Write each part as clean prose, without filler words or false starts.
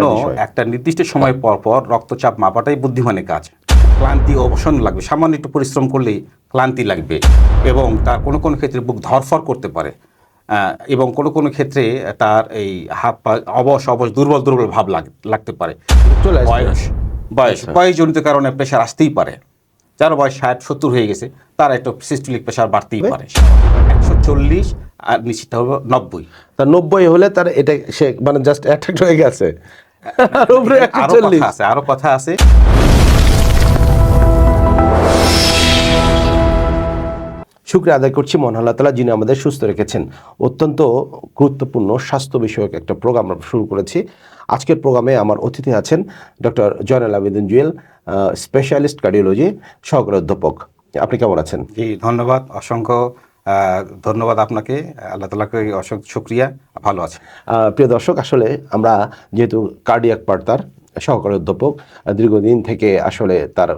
জন্য একটা নির্দিষ্ট সময় পর পর রক্তচাপ মাপাটাই বুদ্ধিমানের কাজ। ক্লান্তি অবসান লাগবে, সামান্য একটু পরিশ্রম করলেই ক্লান্তি লাগবে এবং তার কোনো কোনো ক্ষেত্রে বুক ধরফর করতে পারে এবং কোনো কোনো ক্ষেত্রে তার এই হাত পা অবশ অবশ দুর্বল দুর্বল ভাব লাগতে পারে। বয়সজনিত কারণে প্রেশার আসতেই পারে। যার বয়স 60-70 হয়ে গেছে তার একটু সিস্টোলিক প্রেশার বাড়তেই পারে। 140 আর নিশ্চিত হবে 90। তার 90 হলে তার এটা সে মানে জাস্ট অ্যাট্রাক্ট হয়ে গেছে। আরো কথা আছে। শুকরিয়া আদায় করছি মহান আল্লাহ তাআলা যিনি আমাদের সুস্থ রেখেছেন। অত্যন্ত গুরুত্বপূর্ণ স্বাস্থ্য বিষয়ক একটা প্রোগ্রাম আমরা শুরু করেছি। আজকের প্রোগ্রামে আমার অতিথি আছেন doctor Joynal Abedin Jewel, specialist cardiology, সহকারী অধ্যাপক। আপনি কেমন আছেন? জি ধন্যবাদ, অসংখ্য ধন্যবাদ আপনাকে, আল্লাহ তাআলাকে অসংখ্য শুকরিয়া। ভালো আছে। প্রিয় দর্শক, আসলে আমরা যেহেতু কার্ডিয়াক পার্টার সহকারী অধ্যাপক, দীর্ঘদিন থেকে আসলে তার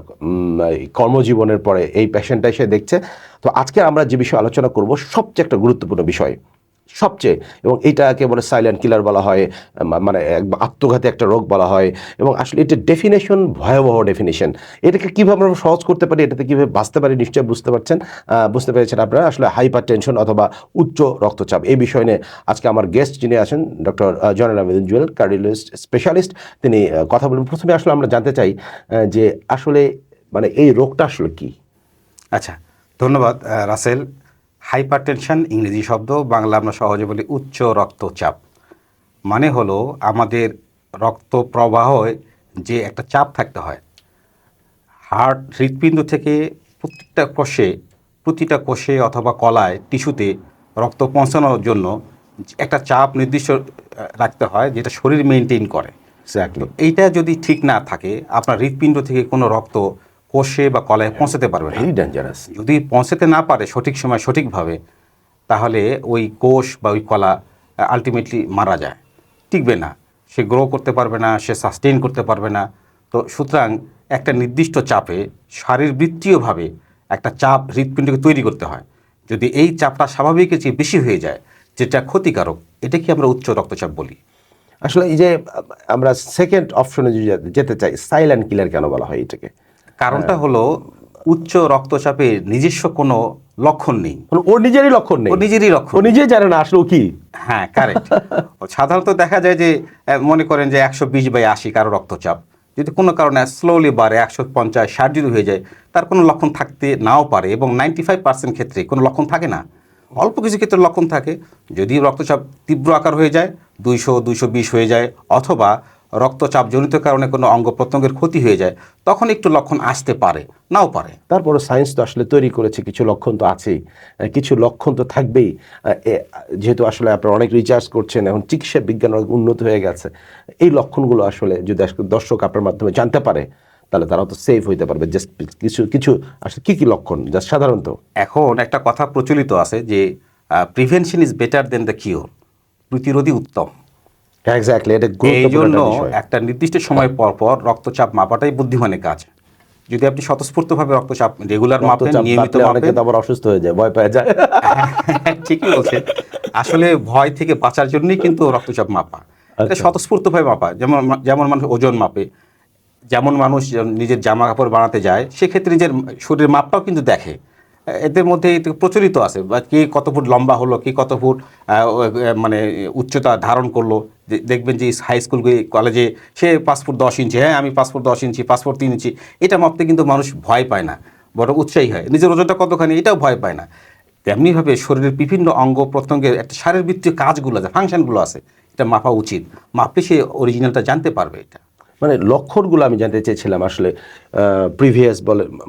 কর্মজীবনের পরে এই পেশেন্টটাই সে দেখছে। তো আজকে আমরা যে বিষয়ে আলোচনা করব সবচেয়ে একটা গুরুত্বপূর্ণ বিষয়, সবচেয়ে, এবং এইটাকে বলে সাইলেন্ট কিলার বলা হয়, মানে আত্মঘাতী একটা রোগ বলা হয়, এবং আসলে এটা ডেফিনেশন ভয়াবহ ডেফিনেশন। এটাকে কীভাবে আমরা সহজ করতে পারি, এটাতে কীভাবে বাঁচতে পারি নিশ্চয়ই বুঝতে পেরেছেন আপনারা। আসলে হাইপার টেনশন অথবা উচ্চ রক্তচাপ, এই বিষয় নিয়ে আজকে আমার গেস্ট যিনি আছেন doctor Joynal Abedin Jewel, cardiologist specialist, তিনি কথা বলবেন। প্রথমে আসলে আমরা জানতে চাই যে আসলে মানে এই রোগটা আসলে কি? আচ্ছা, ধন্যবাদ রাসেল। হাইপারটেনশন ইংরেজি শব্দ, বাংলা আমরা সহজে বলি উচ্চ রক্তচাপ। মানে হলো আমাদের রক্ত প্রবাহে যে একটা চাপ থাকতে হয়, হৃৎপিণ্ড থেকে প্রতিটা কোষে অথবা কলায় টিস্যুতে রক্ত পৌঁছানোর জন্য একটা চাপ নির্দিষ্ট রাখতে হয়, যেটা শরীর মেনটেন করে। এইটা যদি ঠিক না থাকে, আপনার হৃৎপিণ্ড থেকে কোনো রক্ত কোষে বা কলায় পৌঁছাতে পারবে না। ডেঞ্জারাস। যদি পৌঁছাতে না পারে সঠিক সময় সঠিকভাবে, তাহলে ওই কোষ বা ওই কলা আলটিমেটলি মারা যায়, টিকবে না, সে গ্রো করতে পারবে না, সে সাস্টেইন করতে পারবে না। তো সুতরাং একটা নির্দিষ্ট চাপে শারীরবৃত্তীয়ভাবে একটা চাপ হৃৎপিণ্ডকে তৈরি করতে হয়। যদি এই চাপটা স্বাভাবিকের চেয়ে বেশি হয়ে যায়, যেটা ক্ষতিকারক, এটাকে আমরা উচ্চ রক্তচাপ বলি। আসলে এই যে আমরা সেকেন্ড অপশনে যেতে চাই, সাইলেন্ট কিলার কেন বলা হয় এটাকে? কারণটা হলো উচ্চ রক্তচাপের নিজস্ব কোনো লক্ষণ নেই। ওর নিজেরই লক্ষণ নেই, ও নিজেরই লক্ষণ, ও নিজেই জানে না আসলে কি। হ্যাঁ, কারেক্ট। সাধারণত দেখা যায় যে মনে করেন যে 120/80 কারো রক্তচাপ, যদি কোনো কারণে স্লোলি বাড়ে 150-60 যদি হয়ে যায়, তার কোনো লক্ষণ থাকতে নাও পারে, এবং 95% ক্ষেত্রে কোনো লক্ষণ থাকে না। অল্প কিছু ক্ষেত্রে লক্ষণ থাকে। যদি রক্তচাপ তীব্র আকার হয়ে যায়, 200-220 হয়ে যায়, অথবা রক্তচাপজনিত কারণে কোনো অঙ্গ প্রত্যঙ্গের ক্ষতি হয়ে যায়, তখন একটু লক্ষণ আসতে পারে, নাও পারে। তারপরে সায়েন্স তো আসলে তৈরি করেছে, কিছু লক্ষণ তো আছেই, কিছু লক্ষণ তো থাকবেই। যেহেতু আসলে আপনারা অনেক রিসার্চ করছেন, এখন চিকিৎসা বিজ্ঞান অনেক উন্নত হয়ে গেছে, এই লক্ষণগুলো আসলে যদি দর্শক আপনার মাধ্যমে জানতে পারে, তাহলে তারাও তো সেফ হইতে পারবে। জাস্ট কিছু আসলে কী লক্ষণ জাস্ট সাধারণত? এখন একটা কথা প্রচলিত আছে যে prevention is better then the cure, প্রতিরোধী উত্তম। এক্স্যাক্টলি, এটা এই জন্য একটা নির্দিষ্ট সময় পর পর রক্তচাপ মাপাটাই বুদ্ধিমানের কাজ। যদি আপনি স্বতঃস্ফূর্তভাবে রক্তচাপ রেগুলার মাপেন, নিয়মিত মাপেন, আবার অসুস্থ হয়ে যায়, ভয় পেয়ে যায়। ঠিকই বলছে। আসলে ভয় থেকে বাঁচার জন্যই কিন্তু রক্তচাপ মাপা, এটা স্বতঃস্ফূর্তভাবে মাপা। যেমন মানুষ ওজন মাপে, যেমন মানুষ নিজের জামা কাপড় বানাতে যায়, সেক্ষেত্রে নিজের শরীরের মাপটাও কিন্তু দেখে। এদের মধ্যে প্রচলিত আছে, বা কে কত ফুট লম্বা হলো, কে কত ফুট মানে উচ্চতা ধারণ করলো। দেখবেন যে হাই স্কুল কলেজে সে 5 ফুট 10 ইঞ্চি, হ্যাঁ আমি 5 ফুট 10 ইঞ্চি, 5 ফুট 3 ইঞ্চি, এটা মাপতে কিন্তু মানুষ ভয় পায় না, বড় উৎসাহী হয়। নিজের ওজনটা কতখানি এটাও ভয় পায় না। তেমনিভাবে শরীরের বিভিন্ন অঙ্গ প্রত্যঙ্গের একটা শারীরবৃত্তীয় কাজগুলো আছে, ফাংশনগুলো আছে, এটা মাপা উচিত। মাপলে সে অরিজিনালটা জানতে পারবে। এটা মানে লক্ষণগুলো আমি জানতে চেয়েছিলাম আসলে। প্রিভিয়াস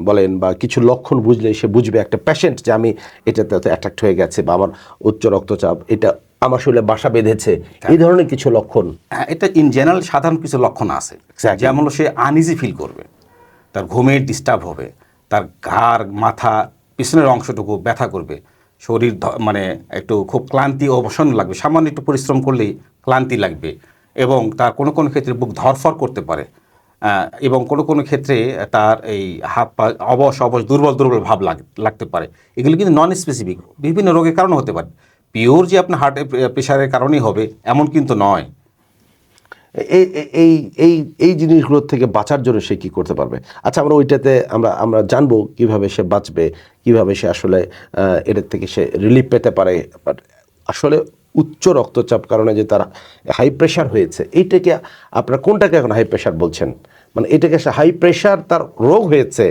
বলেন বা কিছু লক্ষণ বুঝলে সে বুঝবে একটা পেশেন্ট যে আমি এটাতে অ্যাট্রাক্ট হয়ে গেছে, বা আমার উচ্চ রক্তচাপ এটা আমার শরীরে বাসা বেঁধেছে, এই ধরনের কিছু লক্ষণ। এটা ইন জেনারেল সাধারণ কিছু লক্ষণ আছে। যেমন সে আনইজি ফিল করবে, তার ঘুমের ডিস্টার্ব হবে, তার ঘাড় মাথা পিছনের অংশটুকু ব্যথা করবে, শরীর মানে একটু খুব ক্লান্তি অবসান লাগবে, সামান্য একটু পরিশ্রম করলেই ক্লান্তি লাগবে, এবং তার কোনো কোনো ক্ষেত্রে বুক ধরফর করতে পারে, এবং কোনো কোনো ক্ষেত্রে তার এই হাত পা অবশ দুর্বল দুর্বল ভাব লাগতে পারে। এগুলো কিন্তু নন স্পেসিফিক, বিভিন্ন রোগের কারণে হতে পারে। পিওর যে আপনার হার্ট প্রেশারের কারণেই হবে এমন কিন্তু নয়। এই এই এই এই জিনিসগুলোর থেকে বাঁচার জন্য সে কি করতে পারবে? আচ্ছা, আমরা ওইটাতে আমরা জানবো কিভাবে সে বাঁচবে, কিভাবে সে আসলে এটার থেকে সে রিলিফ পেতে পারে। বাট আসলে উচ্চ রক্তচাপ কারণে যে তার হাই প্রেশার হয়েছে, এইটাকে আপনারা কোনটাকে এখন হাই প্রেশার বলছেন? মানে এটাকে সে হাই প্রেশার তার রোগ হয়েছে,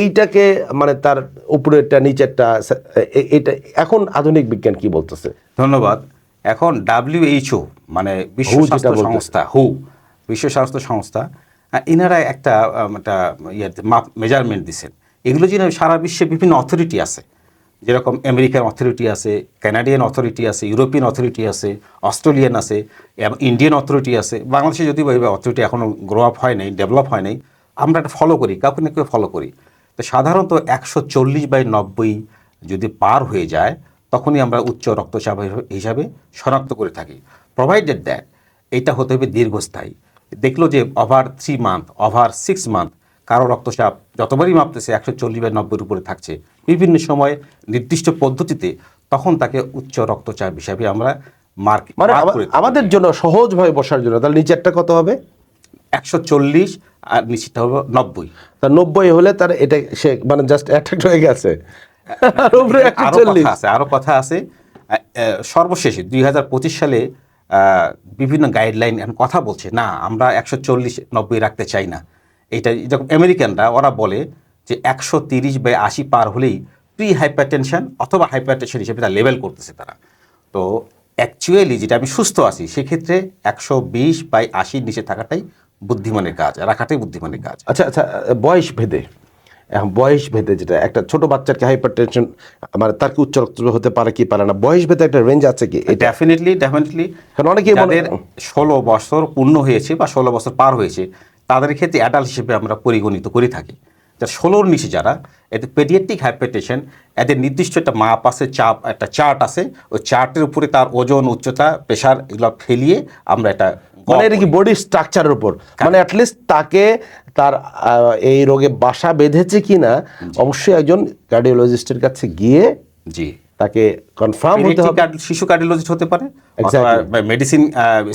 এইটাকে মানে তার উপরেরটা নিচেরটা, এটা এখন আধুনিক বিজ্ঞান কি বলতেছে? ধন্যবাদ। এখন WHO মানে বিশ্ব WHO যেটা স্বাস্থ্য বলতেছে। সংস্থা, বিশ্ব স্বাস্থ্য সংস্থা, এনারা একটা মেজারমেন্ট দিচ্ছেন। এগুলো যেন সারা বিশ্বে বিভিন্ন অথরিটি আছে, যেরকম আমেরিকান অথরিটি আছে, কানাডিয়ান অথরিটি আছে, ইউরোপিয়ান অথরিটি আছে, অস্ট্রেলিয়ান আছে, এবং ইন্ডিয়ান অথরিটি আছে। বাংলাদেশে যদিও এইভাবে অথরিটি এখনও গ্রো আপ হয় নাই, ডেভেলপ হয় নাই, আমরা এটা ফলো করি, কাউকে না কেউ ফলো করি। তো সাধারণত 140/90 যদি পার হয়ে যায়, তখনই আমরা উচ্চ রক্তচাপ হিসাবে শনাক্ত করে থাকি, প্রোভাইডেড দ্যাট এটা হতে হবে দীর্ঘস্থায়ী। দেখলো যে ওভার 3 মান্থ, ওভার 6 মান্থ কারো রক্তচাপ যতবারই মাপতেছে 140/90 উপরে থাকছে বিভিন্ন সময়ে নির্দিষ্ট পদ্ধতিতে, তখন তাকে উচ্চ রক্তচাপ হিসাবে আমরা মার্ক মানে করে আমাদের জন্য সহজভাবে বসার জন্য তাহলে নিচেরটা কত হবে? 140 আর নিচেরটা হবে 90। তার 90 হলে তার এটা সে মানে জাস্ট অ্যাট্রাক্ট হয়ে গেছে। আর উপরে 140। আরো কথা আছে। সর্বশেষে 2025 সালে বিভিন্ন গাইডলাইন এখন কথা বলছে না, আমরা 140/90 রাখতে চাই না। এইটা যখন আমেরিকানরা ওরা বলে যে 130/80 পার হলেই প্রি হাইপারটেনশন অথবা হাইপারটেনশন হিসেবে তারা লেভেল করতেছে তারা। তো অ্যাকচুয়ালি যেটা আমি সুস্থ আছি সেক্ষেত্রে 120/80 নিচে থাকাটাই বুদ্ধিমানের কাজ, রাখাটাই বুদ্ধিমানের কাজ। আচ্ছা আচ্ছা, বয়স ভেদে, এখন বয়স ভেদে যেটা একটা ছোট বাচ্চার কি হাইপার টেনশন মানে তার কি উচ্চ রক্তচাপ হতে পারে কি পারে না, বয়স ভেদে একটা রেঞ্জ আছে কি? ডেফিনেটলি কারণ অনেকেই যাদের 16 বছর পূর্ণ হয়েছে বা 16 বছর পার হয়েছে তাদের ক্ষেত্রে অ্যাডাল্ট হিসেবে আমরা পরিগণিত করে থাকি। যা 16-র নিচে যারা, এদের পেডিয়াট্রিক হাইপারটেনশন, এদের নির্দিষ্ট একটা মাপ আছে, একটা চার্ট আছে, ওই চার্টের উপরে তার ওজন, উচ্চতা, প্রেশার এগুলো ফেলিয়ে আমরা এটা মানে এটা কি বডি স্ট্রাকচারের উপর, মানে অ্যাটলিস্ট তাকে তার এই রোগে বাসা বেঁধেছে কিনা অবশ্যই একজন কার্ডিওলজিস্টের কাছে গিয়ে জি তাকে কনফার্ম হতে হবে। শিশু কার্ডিওলজিস্ট হতে পারে, মেডিসিন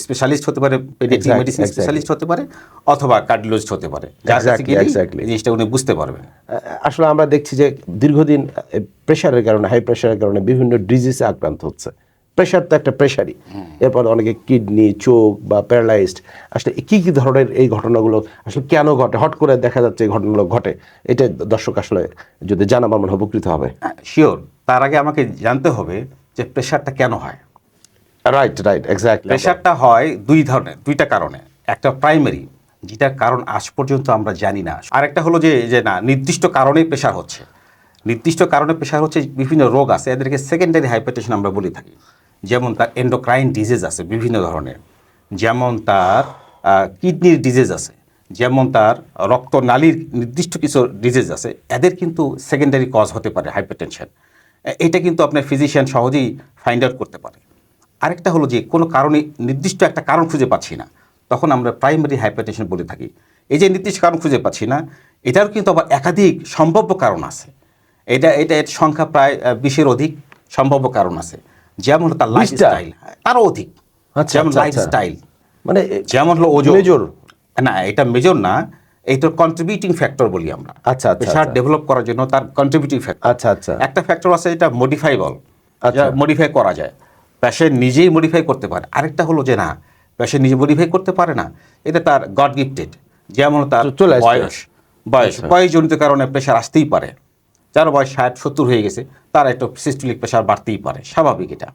স্পেশালিস্ট হতে পারে, পেডিয়াট্রিক মেডিসিন স্পেশালিস্ট হতে পারে, অথবা কার্ডিওলজিস্ট হতে পারে, যার কাছে গেলে এই জিনিসটা উনি বুঝতে পারবেন। আসলে আমরা দেখছি যে দীর্ঘদিন প্রেশারের কারণে, হাই প্রেশারের কারণে বিভিন্ন ডিজিজে আক্রান্ত হচ্ছে। প্রেশার তো একটা প্রেশারই, এরপর অনেকে কিডনি, চোখ বা প্যারালাইজড। আসলে কি কি ধরনের এই ঘটনাগুলো আসলে কেন ঘটে, হট করে দেখা যাচ্ছে এই ঘটনাগুলো ঘটে, এটা দর্শক আসলে যদি জানা আমার মনে হয় উপকৃত হবে। শিওর, তার আগে আমাকে জানতে হবে যে প্রেশারটা কেন হয়। Right right, exactly. প্রেশারটা হয় দুইটা কারণে। একটা প্রাইমারি, যেটার কারণ আজ পর্যন্ত আমরা জানি না। আরেকটা হলো যে না, নির্দিষ্ট কারণেই প্রেশার হচ্ছে। নির্দিষ্ট কারণে প্রেশার হচ্ছে, বিভিন্ন রোগ আছে, এদেরকে সেকেন্ডারি হাইপারটেনশন আমরা বলে থাকি। যেমন তার এন্ডোক্রাইন ডিজিজ আছে বিভিন্ন ধরনের, যেমন তার কিডনির ডিজিজ আছে, যেমন তার রক্তনালীর নির্দিষ্ট কিছু ডিজিজ আছে, এদের কিন্তু সেকেন্ডারি কজ হতে পারে হাইপারটেনশন। এটা কিন্তু আপনার ফিজিশিয়ান সহজেই ফাইন্ড আউট করতে পারে। আরেকটা হলো যে কোনো কারণে নির্দিষ্ট একটা কারণ খুঁজে পাচ্ছি না, তখন আমরা প্রাইমারি হাইপারটেনশন বলে থাকি। এই যে নির্দিষ্ট কারণ খুঁজে পাচ্ছি না, এটার কিন্তু আবার একাধিক সম্ভাব্য কারণ আছে। এর সংখ্যা প্রায় 20-এর অধিক সম্ভাব্য কারণ আছে। যেমন তার লাইফস্টাইল, আরও অধিক। যেমন লাইফস্টাইল, মানে যেমন হলো ওজন। মেজর না, এটা মেজর না, এইটা কন্ট্রিবিউটিং ফ্যাক্টর বলি আমরা। আচ্ছা, প্রেশার ডেভেলপ করার জন্য তার কন্ট্রিবিউটিং ফ্যাক্টর। আচ্ছা আচ্ছা, একটা ফ্যাক্টর আছে এটা মডিফাইবল, আচ্ছা, মডিফাই করা যায়, পেশেন্ট নিজেই মডিফাই করতে পারে। আরেকটা হলো যে না, পেশেন্ট নিজে মডিফাই করতে পারে না, এটা তার গড গিফটেড। যেমন তার বয়সজনিত কারণে প্রেশার আসতেই পারে। যার বয়স 60-70 হয়ে গেছে, তার একটা সিস্টোলিক প্রেশার বাড়তেই পারে, স্বাভাবিক এটা।